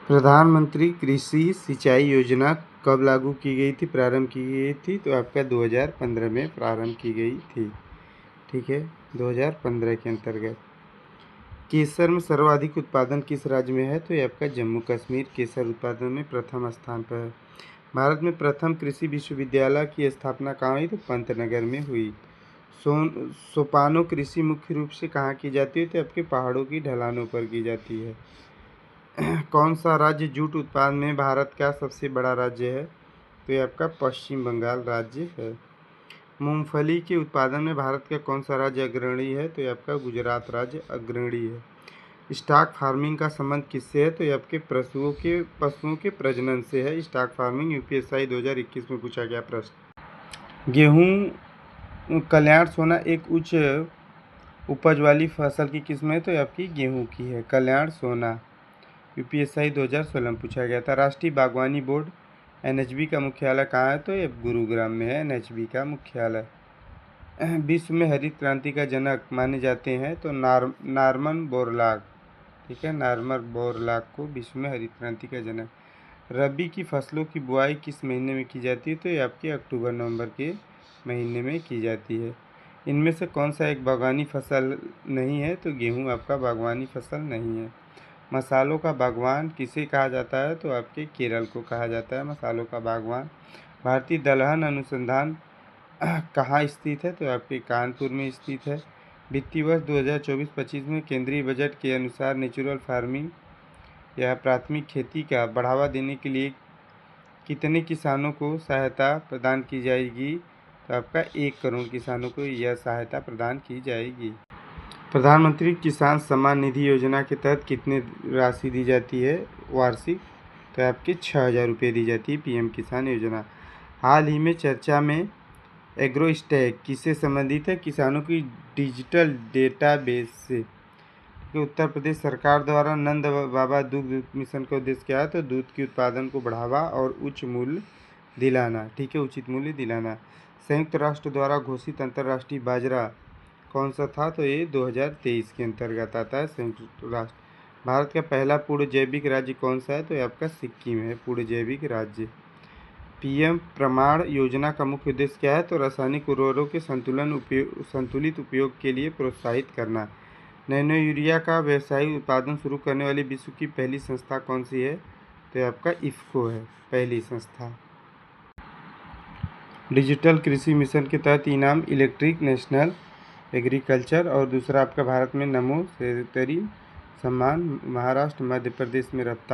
प्रधानमंत्री कृषि सिंचाई योजना कब लागू की गई थी, प्रारंभ की गई थी? तो आपका 2015 में प्रारंभ की गई थी। ठीक है, 2015 के अंतर्गत। केसर में सर्वाधिक उत्पादन किस राज्य में है? तो ये आपका जम्मू कश्मीर केसर उत्पादन में प्रथम स्थान पर है। भारत में प्रथम कृषि विश्वविद्यालय की स्थापना कहाँ हुई? तो पंतनगर में हुई। सोपानो कृषि मुख्य रूप से कहाँ की जाती है? तो आपके पहाड़ों की ढलानों पर की जाती है। कौन सा राज्य जूट उत्पादन में भारत का सबसे बड़ा राज्य है? तो ये आपका पश्चिम बंगाल राज्य है। मूंगफली के उत्पादन में भारत का कौन सा राज्य अग्रणी है? तो ये आपका गुजरात राज्य अग्रणी है। स्टॉक फार्मिंग का संबंध किससे है? तो ये आपके पशुओं के प्रजनन से है। स्टॉक फार्मिंग यूपीएससी 2021 में पूछा गया प्रश्न। गेहूँ कल्याण सोना एक उच्च उपज वाली फसल की किस्म है। तो ये आपकी गेहूँ की है, कल्याण सोना। यूपीएससी 2016 में पूछा गया था। राष्ट्रीय बागवानी बोर्ड एनएचबी का मुख्यालय कहाँ है? तो ये गुरुग्राम में है एनएचबी का मुख्यालय। विश्व में हरित क्रांति का जनक माने जाते हैं तो नॉर्मन बोरलॉग। ठीक है, नॉर्मन बोरलॉग को विश्व में हरित क्रांति का जनक। रबी की फसलों की बुआई किस महीने में की जाती है? तो ये आपके अक्टूबर नवंबर के महीने में की जाती है। इनमें से कौन सा एक बागवानी फसल नहीं है? तो गेहूँ आपका बागवानी फसल नहीं है। मसालों का बागवान किसे कहा जाता है? तो आपके केरल को कहा जाता है मसालों का बागवान। भारतीय दलहन अनुसंधान कहाँ स्थित है? तो आपके कानपुर में स्थित है। वित्तीय वर्ष 2024-25 में केंद्रीय बजट के अनुसार नेचुरल फार्मिंग या प्राथमिक खेती का बढ़ावा देने के लिए कितने किसानों को सहायता प्रदान की जाएगी? तो आपका 1 करोड़ किसानों को यह सहायता प्रदान की जाएगी। प्रधानमंत्री किसान सम्मान निधि योजना के तहत कितनी राशि दी जाती है वार्षिक? तो आपके 6,000 रुपये दी जाती है पीएम किसान योजना। हाल ही में चर्चा में एग्रोस्टैक किससे संबंधित है? किसानों की डिजिटल डेटाबेस से। उत्तर प्रदेश सरकार द्वारा नंद बाबा दुग्ध मिशन का उद्देश्य क्या है? तो दूध के उत्पादन को बढ़ावा और उच्च मूल्य दिलाना। ठीक है, उचित मूल्य दिलाना। संयुक्त राष्ट्र द्वारा घोषित अंतर्राष्ट्रीय बाजरा कौन सा था? तो ये 2023 के अंतर्गत आता है संयुक्त राष्ट्र। भारत का पहला पूर्ण जैविक राज्य कौन सा है? तो ये आपका सिक्किम है, पूर्ण जैविक राज्य। पीएम प्रमाण योजना का मुख्य उद्देश्य क्या है? तो रासायनिक उर्वरकों के संतुलित उपयोग के लिए प्रोत्साहित करना। नैनो यूरिया का व्यावसायिक उत्पादन शुरू करने वाली विश्व की पहली संस्था कौन सी है? तो ये आपका इफ्को है, पहली संस्था। डिजिटल कृषि मिशन के तहत इनाम इलेक्ट्रिक नेशनल एग्रीकल्चर और दूसरा आपका भारत में नमो सेतरी सम्मान महाराष्ट्र मध्य प्रदेश में रफ्तार